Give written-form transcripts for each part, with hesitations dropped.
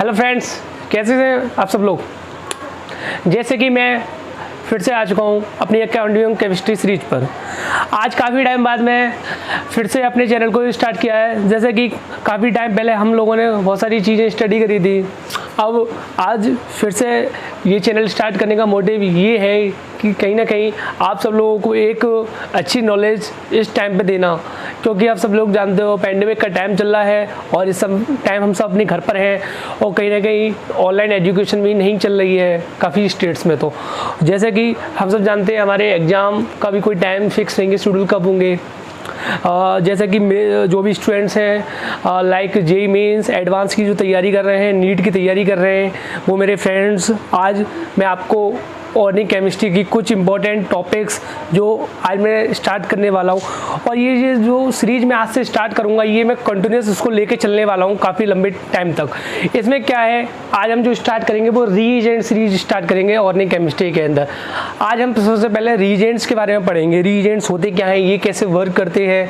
Hello friends, कैसे हैं आप सब लोग। जैसे कि मैं फिर से आ चुका हूँ अपनी अकाउंटिंग केमिस्ट्री सीरीज पर। आज काफ़ी टाइम बाद मैं फिर से अपने चैनल को स्टार्ट किया है। जैसे कि काफ़ी टाइम पहले हम लोगों ने बहुत सारी चीज़ें स्टडी करी थी, अब आज फिर से ये चैनल स्टार्ट करने का मोटिव ये है कि कहीं ना कहीं आप सब लोगों को एक अच्छी नॉलेज इस टाइम पे देना, क्योंकि आप सब लोग जानते हो पैंडेमिक का टाइम चल रहा है और इस सब टाइम हम सब अपने घर पर हैं और कहीं ना कहीं ऑनलाइन एजुकेशन भी नहीं चल रही है काफ़ी स्टेट्स में। तो जैसे कि हम सब जानते हैं हमारे एग्ज़ाम का भी कोई टाइम फिक्स नहीं है, शेड्यूल कब होंगे। जैसे कि जो भी स्टूडेंट्स हैं लाइक जेईई मेंस एडवांस की जो तैयारी कर रहे हैं, नीट की तैयारी कर रहे हैं, वो मेरे फ्रेंड्स, आज मैं आपको ऑर्गेनिक केमिस्ट्री की कुछ इंपॉर्टेंट टॉपिक्स जो आज मैं स्टार्ट करने वाला हूँ, और ये जो सीरीज मैं आज से स्टार्ट करूँगा ये मैं कंटिन्यूस उसको लेके चलने वाला हूँ काफ़ी लंबे टाइम तक। इसमें क्या है, आज हम जो स्टार्ट करेंगे वो रीएजेंट सीरीज स्टार्ट करेंगे ऑर्गेनिक केमिस्ट्री के अंदर। आज हम सबसे पहले रीएजेंट्स के बारे में पढ़ेंगे। रीएजेंट्स होते क्या हैं, ये कैसे वर्क करते हैं।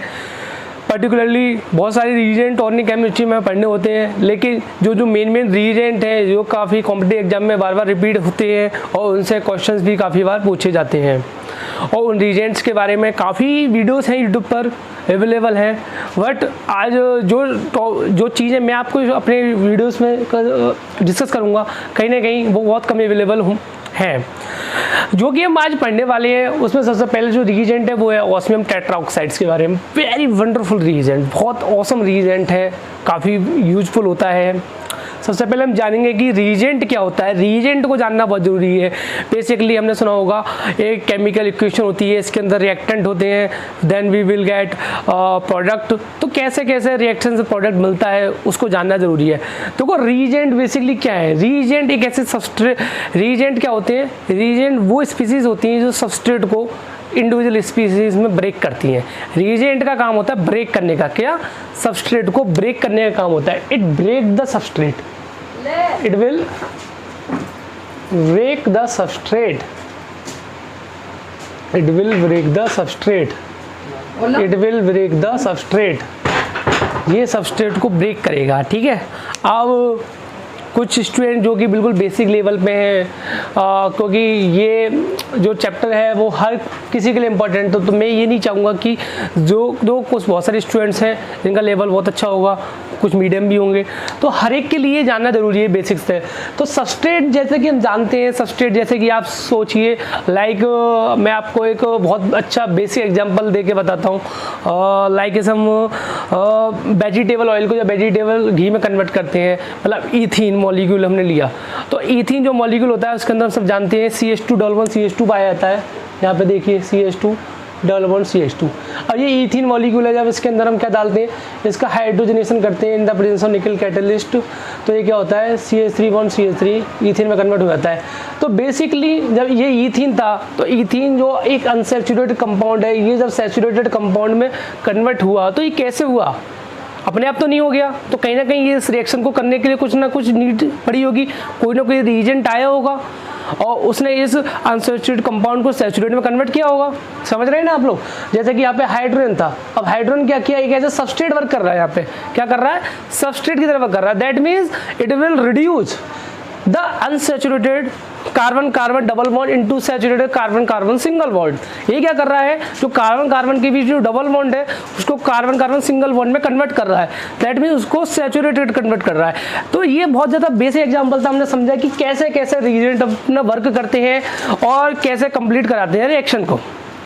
पर्टिकुलरली बहुत सारे रीजेंट ऑर्गेनिक केमिस्ट्री में पढ़ने होते हैं, लेकिन जो मेन रीजेंट हैं जो काफ़ी कॉम्पिटिटिव एग्जाम में बार बार रिपीट होते हैं और उनसे क्वेश्चंस भी काफ़ी बार पूछे जाते हैं। और उन रीजेंट्स के बारे में काफ़ी वीडियोस हैं यूट्यूब पर अवेलेबल हैं, बट आज जो चीज़ें मैं आपको अपने वीडियोस में डिस्कस करूँगा कहीं ना कहीं वो बहुत कम अवेलेबल हैं। जो कि हम आज पढ़ने वाले हैं उसमें सबसे पहले जो रीजेंट है वो है ऑस्मियम टेट्राऑक्साइड्स के बारे में। वेरी वंडरफुल रीजेंट, बहुत ऑसम रीजेंट है, काफ़ी यूजफुल होता है। सबसे पहले हम जानेंगे कि रीजेंट क्या होता है। रीजेंट को जानना बहुत ज़रूरी है। बेसिकली हमने सुना होगा एक केमिकल इक्वेशन होती है, इसके अंदर रिएक्टेंट होते हैं, then we will get product. तो कैसे कैसे रिएक्शन से प्रोडक्ट मिलता है उसको जानना ज़रूरी है। तो रीजेंट बेसिकली क्या है, रीजेंट एक ऐसे सबस्ट्रेट, रीजेंट क्या होते हैं, रीजेंट वो स्पीसीज होती हैं जो सबस्ट्रेट को इंडिविजुअल स्पीसीज में ब्रेक करती हैं। रीजेंट का काम होता है ब्रेक करने का, क्या, सबस्ट्रेट को ब्रेक करने का काम होता है। It break the substrate, it will break the substrate, it will break the substrate, it will break the substrate. ये सबस्ट्रेट को ब्रेक करेगा, ठीक है। अब कुछ स्टूडेंट जो कि बिल्कुल बेसिक लेवल पे हैं, क्योंकि ये जो चैप्टर है वो हर किसी के लिए इम्पोर्टेंट तो मैं ये नहीं चाहूँगा कि जो कुछ बहुत सारे स्टूडेंट्स हैं जिनका लेवल बहुत अच्छा होगा, कुछ मीडियम भी होंगे, तो हर एक के लिए जानना ज़रूरी है बेसिक्स से। तो सबस्ट्रेट जैसे कि हम जानते हैं, सबस्ट्रेट जैसे कि आप सोचिए लाइक मैं आपको एक बहुत अच्छा बेसिक एग्जांपल दे के बताता हूँ। लाइक इस हम वेजिटेबल ऑयल को या वेजिटेबल घी में कन्वर्ट करते हैं, मतलब ईथीन मॉलिक्यूल हमने लिया, तो ईथीन जो मॉलिक्यूल होता है उसके अंदर हम सब जानते हैं CH2 पाया जाता है। यहाँ पे देखिए CH2 CH2। और ये ईथीन मॉलिक्यूल है, जब इसके अंदर हम क्या डालते हैं, इसका हाइड्रोजनेशन करते हैं इन द प्रेजेंस ऑफ निकल कैटलिस्ट, तो ये क्या होता है CH3 ईथीन में कन्वर्ट हो जाता है। तो बेसिकली जब ये ईथीन था तो ईथीन जो एक अनसैचुरेटेड कंपाउंड है, ये जब सैचुरेटेड कंपाउंड में कन्वर्ट हुआ तो ये कैसे हुआ, अपने आप तो नहीं हो गया। तो कहीं ना कहीं ये इस रिएक्शन को करने के लिए कुछ ना कुछ नीड पड़ी होगी, कोई ना कोई रीजेंट आया होगा और उसने इस अनसैचुरेटेड कंपाउंड को सैचुरेट में कन्वर्ट किया होगा। समझ रहे हैं ना आप लोग। जैसे कि यहाँ पे हाइड्रोजन था, अब हाइड्रोजन क्या किया, एक ऐसे सबस्ट्रेट वर्क कर रहा है, यहाँ पे क्या कर रहा है, सबस्ट्रेट की तरह वर्क कर रहा है। That means it will reduce the unsaturated carbon carbon double bond into saturated carbon carbon single bond. ये क्या कर रहा है, जो कार्बन कार्बन के बीच जो डबल बॉन्ड है उसको कार्बन कार्बन सिंगल बॉन्ड में कन्वर्ट कर रहा है। दैट मीन्स उसको सैचुरेटेड कन्वर्ट कर रहा है। तो ये बहुत ज़्यादा बेसिक एग्जांपल था, हमने समझा कि कैसे कैसे रिएजेंट अपना वर्क करते हैं और कैसे कंप्लीट कराते हैं रिएक्शन को।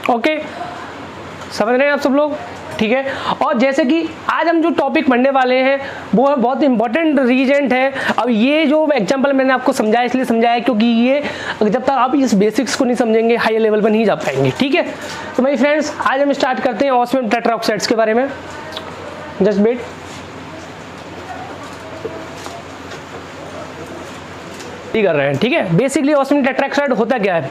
ओके, समझ रहे हैं आप सब लोग, ठीक है। और जैसे कि आज हम जो टॉपिक पढ़ने वाले हैं वो है बहुत इंपॉर्टेंट रीजेंट है। अब ये जो एग्जांपल मैंने आपको समझाया इसलिए समझाया क्योंकि ये जब तक आप इस बेसिक्स को नहीं समझेंगे हाई लेवल पर नहीं जा पाएंगे, ठीक है। तो मेरे फ्रेंड्स आज हम स्टार्ट करते हैं ऑस्मियम टेट्राऑक्साइड्स के बारे में। जस्ट वेट, कर रहे हैं, ठीक है। बेसिकली ऑस्मियम टेट्राऑक्साइड होता क्या है,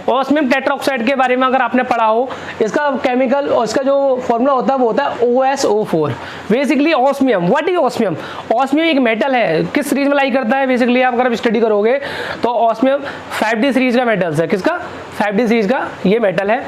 ऑस्मियम टेट्राऑक्साइड के बारे में अगर आपने पढ़ा हो, इसका केमिकल और इसका जो फॉर्मूला होता है वो होता है OSO4। Basically osmium, what is osmium, osmium एक मेटल है, किस सीरीज में लाई करता है, बेसिकली आप अगर स्टडी करोगे तो ऑस्मियम 5D सीरीज का मेटल है। किसका, 5D सीरीज का ये मेटल है।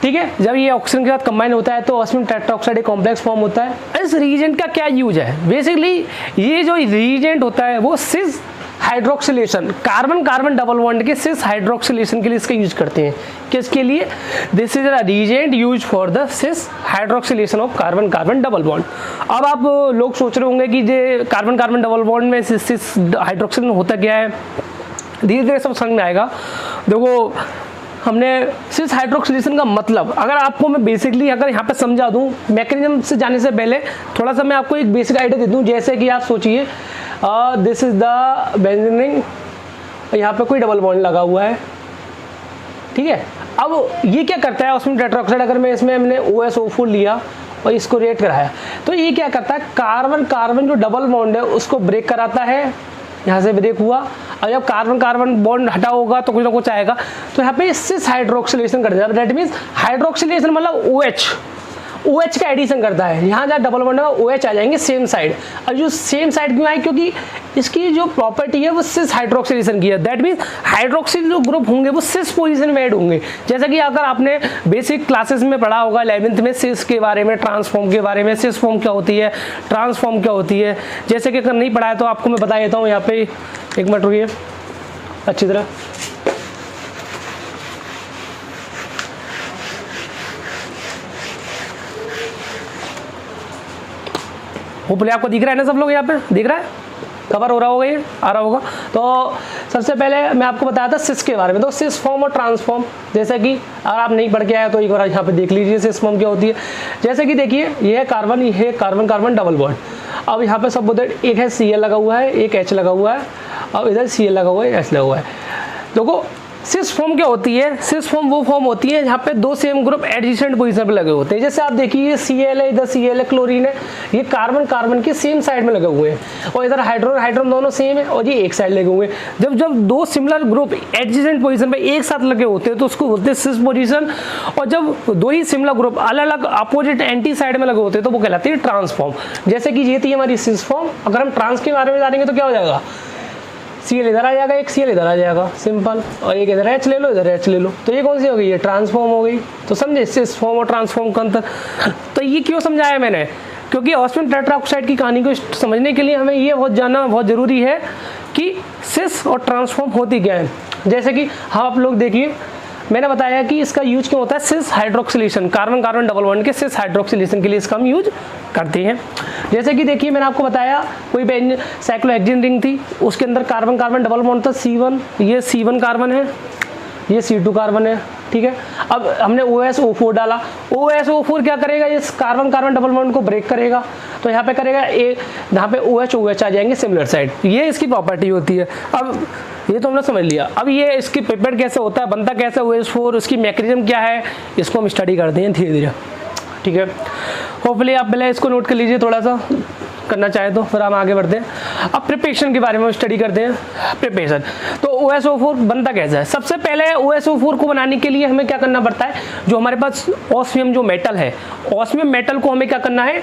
ठीक है। जब ये ऑक्सीजन के साथ कंबाइन होता है तो ऑस्मियम टेट्राऑक्साइड एक कॉम्प्लेक्स फॉर्म होता है। इस रीजेंट का क्या यूज है? बेसिकली ये जो रीजेंट होता है वो cis hydroxylation, carbon carbon double bond के सिस हाइड्रोक्सिलेशन के लिए इसका यूज करते हैं। किसके लिए? This is a reagent use for the cis hydroxylation of carbon carbon double bond. अब आप लोग सोच रहे होंगे कि ये कार्बन कार्बन डबल बॉन्ड में सिस हाइड्रोक्सिलेशन होता क्या है? धीरे धीरे सब समझ में आएगा। देखो, हमने सिस हाइड्रोक्सिलेशन का मतलब अगर आपको मैं बेसिकली अगर यहाँ पे समझा दूँ, मैकेनिज्म से जाने से पहले थोड़ा सा मैं आपको एक बेसिक आइडिया दे दूँ। जैसे कि आप सोचिए this is the benzene ring, यहाँ पे कोई डबल बॉन्ड लगा हुआ है, ठीक है। अब ये क्या करता है, ऑस्मियम टेट्राऑक्साइड अगर मैं इसमें हमने OSO4 लिया और इसको रिएक्ट कराया तो ये क्या करता है, कार्बन कार्बन जो डबल बॉन्ड है उसको ब्रेक कराता है। यहाँ से ब्रेक हुआ, और जब कार्बन कार्बन बॉन्ड हटा होगा तो कुछ ना कुछ आएगा, तो यहाँ पे सिस हाइड्रोक्सिलेशन कर देता है। दैट मीन्स हाइड्रोक्सिलेशन मतलब OH का एडिशन करता है। यहाँ जहाँ डबल बॉन्ड है OH आ जाएंगे सेम साइड। अब जो सेम साइड क्यों आए? क्योंकि इसकी जो प्रॉपर्टी है वो सिस हाइड्रोक्सिलेशन की है। दैट मीन्स हाइड्रोक्सिल जो ग्रुप होंगे वो सिस पोजीशन में ऐड होंगे। जैसा कि अगर आपने बेसिक क्लासेस में पढ़ा होगा 11th में सिस के बारे में, ट्रांसफॉर्म के बारे में, सिस फॉर्म क्या होती है, ट्रांसफॉर्म क्या होती है। जैसे कि अगर नहीं पढ़ा है तो आपको मैं बता देता हूँ। यहाँ पे 1 मिनट रुकिए अच्छी तरह। होपफुली आपको दिख रहा है ना, सब लोग यहाँ पे दिख रहा है, कवर हो रहा होगा, ये आ रहा होगा। तो सबसे पहले मैं आपको बताया था सिस के बारे में। तो सिस फॉर्म और ट्रांसफॉर्म, जैसे कि अगर आप नहीं पढ़ के आए तो एक बार यहाँ पे देख लीजिए सिस फॉर्म क्या होती है। जैसे कि देखिए ये है कार्बन, ये है कार्बन कार्बन डबल बॉन्ड। अब यहाँ पे सब उधर एक है Cl लगा हुआ है, एक H लगा हुआ है, अब इधर Cl लगा हुआ है, H लगा हुआ है। देखो सिस फॉर्म क्या होती है? सिस फॉर्म वो फॉर्म होती है जहाँ पे दो सेम ग्रुप एडजेसेंट पोजीशन पे लगे होते हैं। जैसे आप देखिए Cl है, इधर Cl है, क्लोरीन है, ये कार्बन कार्बन के सेम साइड में लगे हुए हैं, और इधर हाइड्रोजन हाइड्रोजन दोनों सेम है और ये एक साइड लगे हुए हैं। जब जब दो सिमिलर ग्रुप एडजेसेंट पोजीशन पे एक साथ लगे होते हैं तो उसको बोलते हैं सिस पोजीशन। और जब दो ही सिमिलर ग्रुप अलग अलग अपोजिट एंटी साइड में लगे होते हैं तो वो कहलाती है ट्रांसफॉर्म। जैसे कि ये थी हमारी सिस फॉर्म। अगर हम ट्रांस के बारे में जानेंगे तो क्या हो जाएगा, Cl इधर आ जाएगा, एक Cl इधर आ जाएगा, सिंपल, और एक इधर H ले लो, इधर H ले लो, तो ये कौन सी हो गई, ये ट्रांसफॉर्म हो गई। तो समझे सिस फॉर्म और ट्रांसफॉर्म का अंतर। तो ये क्यों समझाया मैंने, क्योंकि ऑस्मियम टेट्राऑक्साइड की कहानी को समझने के लिए हमें ये बहुत जानना बहुत ज़रूरी है कि सिस और ट्रांसफॉर्म होती क्या है। जैसे कि आप लोग देखिए, मैंने बताया कि इसका यूज क्यों होता है, cis hydroxylation, carbon carbon double bond के सिस हाइड्रोक्सिलेशन के लिए इसका हम यूज करते हैं। जैसे कि देखिए मैंने आपको बताया कोई साइक्लोहेक्सेन रिंग थी, उसके अंदर कार्बन कार्बन डबल बॉन्ड था C1, ये C1 कार्बन है, ये C2 कार्बन है, ठीक है। अब हमने OSO4 डाला, OSO4 क्या करेगा, इस कार्बन कार्बन डबल बॉन्ड को ब्रेक करेगा, तो यहाँ पे करेगा जहाँ पे OH आ जाएंगे सिमिलर साइड, ये इसकी प्रॉपर्टी होती है। अब ये तो हमने समझ लिया। अब ये इसकी प्रिपेयर कैसे होता है, बनता कैसे OH4, उसकी मैकेनिज्म क्या है, इसको हम स्टडी करते हैं धीरे धीरे, ठीक है। होपफुली आप पहले इसको नोट कर लीजिए, थोड़ा सा करना चाहे तो फिर हम आगे बढ़ते हैं। अब प्रिपरेशन के बारे में स्टडी करते हैं। प्रिपरेशन तो OSO4 बनता कैसा है। सबसे पहले OSO4 को बनाने के लिए हमें क्या करना पड़ता है, जो हमारे पास ऑस्मियम जो मेटल है, ऑस्मियम मेटल को हमें क्या करना है,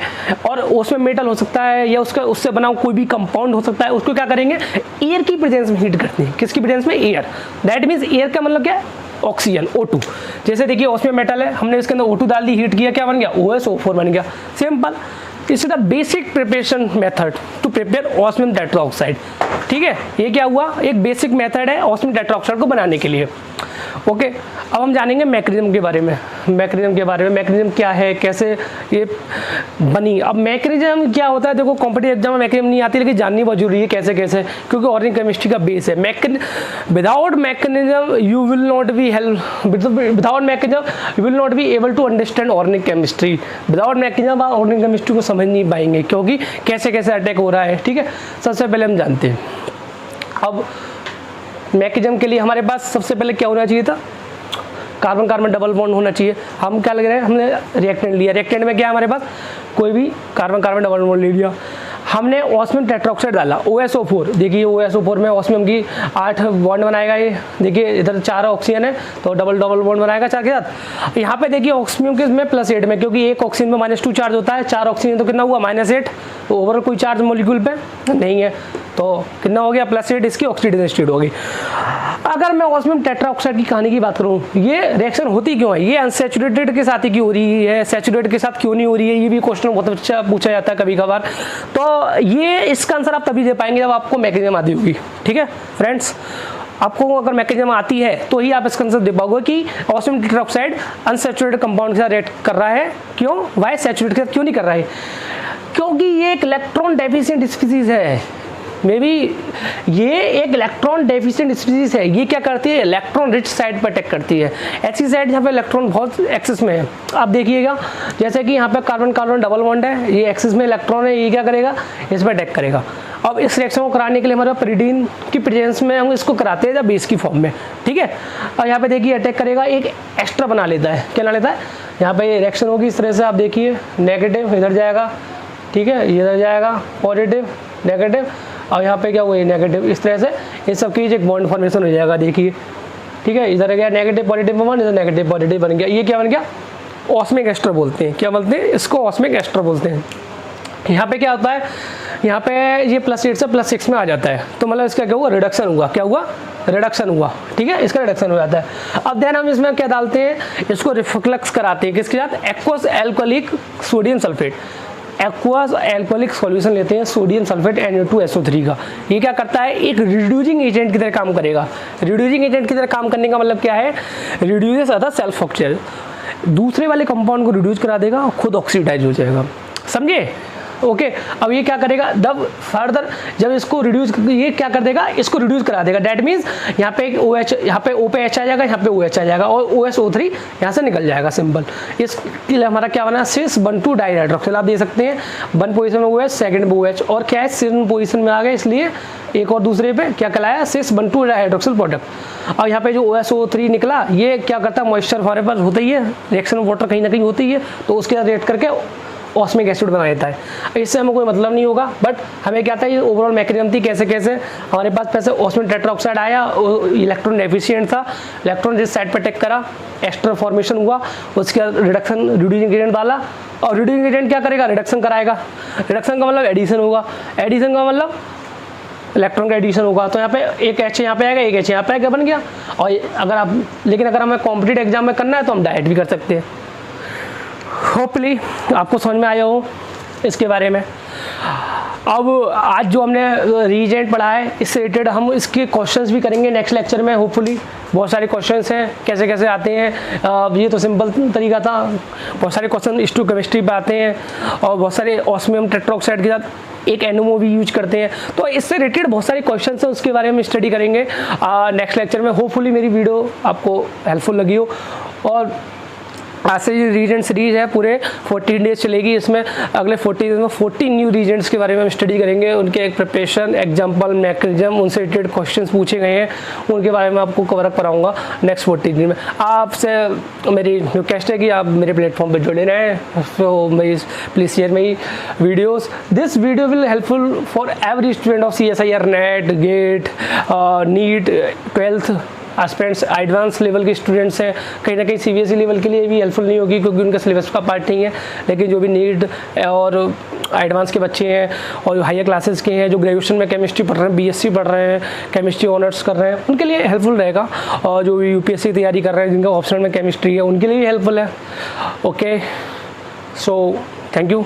और ऑस्मियम मेटल हो सकता है या उससे बना कोई भी कंपाउंड हो सकता है, उसको क्या करेंगे, एयर की प्रेजेंस में हीट करते हैं। किसकी प्रेजेंस में, एयर। दैट मीन्स एयर का मतलब क्या है, ऑक्सीजन, O2। जैसे देखिए ऑस्मियम मेटल है, हमने इसके अंदर O2 डाल दी, हीट किया, क्या बन गया, OSO4 बन गया, simple. This is the basic preparation method to prepare osmium tetroxide, ठीक है। ये क्या हुआ, एक बेसिक मेथड है ऑस्मियम टेट्राऑक्साइड को बनाने के लिए, ओके। अब हम जानेंगे मैकेनिज्म के बारे में। मैकेनिज्म क्या है, कैसे ये बनी। अब मैकेनिज्म क्या होता है, देखो कॉम्पिटिटिव एग्जाम में मैकेनिज्म नहीं आती, लेकिन जाननी बहुत जरूरी है कैसे कैसे, क्योंकि ऑर्गेनिक केमिस्ट्री का बेस है। Without mechanism you will not be without mechanism you will not be able to understand organic chemistry. Without mechanism आप ऑर्गेनिक केमिस्ट्री को समझ नहीं पाएंगे, क्योंकि कैसे कैसे अटैक हो रहा है, ठीक है। सबसे पहले हम जानते हैं, अब मैकेनिज्म के लिए हमारे पास सबसे पहले क्या होना चाहिए था, कार्बन कार्बन डबल बॉन्ड होना चाहिए। हम क्या लग रहे हैं, हमने रिएक्टेंट लिया, रिएक्टेंट में क्या है हमारे पास, कोई भी कार्बन कार्बन डबल बॉन्ड ले लिया। हमने ऑस्मियम टेट्राऑक्साइड डाला, OSO4। देखिए OSO4 में ऑस्मियम की 8 बॉन्ड बनाएगा, ये देखिए इधर 4 ऑक्सीजन है तो डबल डबल बॉन्ड बनाएगा 4 के साथ। यहाँ पे देखिए ऑक्सीजन के में +8 में, क्योंकि एक ऑक्सीजन में -2 चार्ज होता है, 4 ऑक्सीजन तो कितना हुआ, -8। तो ओवरऑल कोई चार्ज मॉलिक्यूल पे नहीं है, तो कितना हो गया, +8 इसकी ऑक्सीडेशन स्टेट होगी। अगर मैं ऑस्मियम टेट्राऑक्साइड की कहानी की बात करूँ, ये रिएक्शन होती क्यों है, ये अनसैचुरेटेड के साथ ही क्यों हो रही है, सैचुरेटेड के साथ क्यों नहीं हो रही है, ये भी क्वेश्चन बहुत अच्छा पूछा जाता है कभी कभार। तो ये इसका आंसर आप तभी दे पाएंगे जब आपको मैकेनिज्म आती होगी। ठीक है फ्रेंड्स, आपको अगर मैकेनिज्म आती है तो ही आप इसका आंसर दे पाओगे कि ऑस्मियम टेट्राऑक्साइड अनसैचुरेटेड कंपाउंड के साथ रिएक्ट कर रहा है, क्यों, वाई सैचुरेटेड के साथ क्यों नहीं कर रहा है, क्योंकि ये एक इलेक्ट्रॉन डेफिशिएंट स्पीसीज है। मे बी ये एक इलेक्ट्रॉन डेफिशिएंट स्पीसीज है। ये क्या करती है, इलेक्ट्रॉन रिच साइड पर अटैक करती है। ऐसी साइड जहाँ पे इलेक्ट्रॉन बहुत एक्सेस में है, आप देखिएगा जैसे कि यहाँ पे कार्बन कार्बन डबल बॉन्ड है, ये एक्सेस में इलेक्ट्रॉन है, ये क्या करेगा, इस पर अटैक करेगा। अब इस रिएक्शन को कराने के लिए हमारे पेरिडीन की प्रेजेंस में हम इसको कराते हैं बेस की फॉर्म में। ठीक है, और यहाँ पे देखिए अटैक करेगा, एक एक्स्ट्रा बना लेता है, क्या बना लेता है, यहाँ पे ये रिएक्शन होगी इस तरह से, आप देखिए नेगेटिव इधर जाएगा, ठीक है, इधर जाएगा पॉजिटिव नेगेटिव, और यहाँ पे क्या हुआ, नेगेटिव, इस तरह से ये सब की एक बॉन्ड फॉर्मेशन हो जाएगा। देखिए ठीक है, इधर गया नेगेटिव पॉजिटिव वन, इधर नेगेटिव पॉजिटिव बन गया। ये क्या बन गया, ऑस्मिक एस्टर बोलते हैं। क्या बोलते हैं इसको, ऑस्मिक एस्टर बोलते हैं। यहाँ पे क्या होता है, यहाँ पे ये +8 से +6 में आ जाता है, तो मतलब इसका क्या हुआ, रिडक्शन हुआ, क्या हुआ, रिडक्शन हुआ। ठीक है, इसका रिडक्शन हो जाता है। अब देन हम इसमें क्या डालते हैं, इसको रिफ्लक्स कराते हैं किसके साथ, aqueous alcoholic sodium sulphate, aqueous alcoholic solution लेते हैं सोडियम सल्फेट Na2SO3 का। ये क्या करता है, एक रिड्यूसिंग एजेंट की तरह काम करेगा। रिड्यूसिंग एजेंट की तरह काम करने का मतलब क्या है, रिड्यूसेस अदर सेल्फ ऑक्सीडाइज, दूसरे वाले कंपाउंड को रिड्यूस करा देगा और खुद ऑक्सीडाइज हो जाएगा, समझे। ओके, अब ये क्या करेगा, जब फर्दर जब इसको रिड्यूस, ये क्या कर देगा, इसको रिड्यूस करा देगा। दैट मीन्स यहाँ पे एक OH, यहाँ पे O पे H आ जाएगा, यहाँ पे OH आ जाएगा और OSO3 यहाँ से निकल जाएगा सिंपल। इसके लिए हमारा क्या बना, सिस 1,2 डाइहाइड्रोक्सिल, आप दे सकते हैं 1 पोजीशन में OH, सेकंड में OH, और क्या है सिस पोजीशन में आ गए, इसलिए एक और दूसरे पे क्या कहलाया, सिस 1,2 डाइहाइड्रोक्सिल प्रोडक्ट। और यहाँ पे जो OSO3 निकला, ये क्या करता है, मॉइस्चर फॉरेवर होता ही है, रिएक्शन ऑफ वाटर कहीं ना कहीं होती है, तो उसके साथ रिएक्ट करके ऑस्मिक एसिड बना देता है। इससे हमें कोई मतलब नहीं होगा, बट हमें क्या था, ये ओवरऑल मैकेनिज्म थी, कैसे कैसे हमारे पास पैसे ऑस्मिक टेट्राऑक्साइड आया, इलेक्ट्रॉन डेफिशिएंट था, इलेक्ट्रॉन जिस साइड पर अटैक करा, एस्टर फॉर्मेशन हुआ, उसके बाद रिडक्शन रिड्यूसिंग एजेंट डाला, और रिड्यूसिंग एजेंट क्या करेगा, रिडक्शन कराएगा। रिडक्शन का मतलब एडिशन होगा, एडिशन का मतलब इलेक्ट्रॉन का एडिशन होगा। तो यहाँ पे एक H यहाँ पे आएगा, एक H यहाँ पे आएगा, बन गया। और अगर आप, लेकिन अगर हमें कॉम्पिटिटिव एग्जाम में करना है तो हम डायरेक्ट भी कर सकते हैं। होपफुली आपको समझ में आया हो इसके बारे में। अब आज जो हमने रीजेंट पढ़ा है, इससे रिलेटेड हम इसके क्वेश्चंस भी करेंगे नेक्स्ट लेक्चर में। होपफुली बहुत सारे क्वेश्चंस हैं, कैसे कैसे आते हैं, ये तो सिंपल तरीका था। बहुत सारे क्वेश्चन हिस्टोकेमिस्ट्री पे आते हैं, और बहुत सारे ऑस्मियम टेट्राऑक्साइड के साथ एक NMO भी यूज करते हैं। तो इससे रिलेटेड बहुत सारे क्वेश्चंस हैं, उसके बारे में स्टडी करेंगे नेक्स्ट लेक्चर में। होपफुली मेरी वीडियो आपको हेल्पफुल लगी हो। और आज से ये रीजेंट सीरीज है, पूरे 14 डेज चलेगी। इसमें अगले 40 डेज में 40 न्यू रीजेंट्स के बारे में हम स्टडी करेंगे, उनके एक प्रिपरेशन, एग्जाम्पल, मैकेनिज्म, उनसे रिलेटेड क्वेश्चंस पूछे गए हैं, उनके बारे में आपको कवर अप कराऊंगा नेक्स्ट 40 दिन में। आपसे मेरी रिक्वेस्ट है कि आप मेरे प्लेटफॉर्म पर जुड़े रहें। So please share my videos. This video will helpful for every student of CSIR, NET, GATE, NEET, 12th aspirants, advance level के स्टूडेंट्स हैं। कहीं ना कहीं CBSE लेवल के लिए भी हेल्पफुल नहीं होगी, क्योंकि उनका सिलेबस का पार्ट नहीं है। लेकिन जो भी नीट और एडवांस के बच्चे हैं, और हायर क्लासेस के हैं, जो ग्रेजुएशन में केमिस्ट्री पढ़ रहे हैं, BSc पढ़ रहे हैं, केमिस्ट्री ऑनर्स कर रहे हैं, उनके लिए हेल्पफुल रहेगा। और जो UPSC तैयारी कर रहे हैं, जिनका ऑप्शनल में केमिस्ट्री है, उनके लिए भी हेल्पफुल है। Okay, so thank you.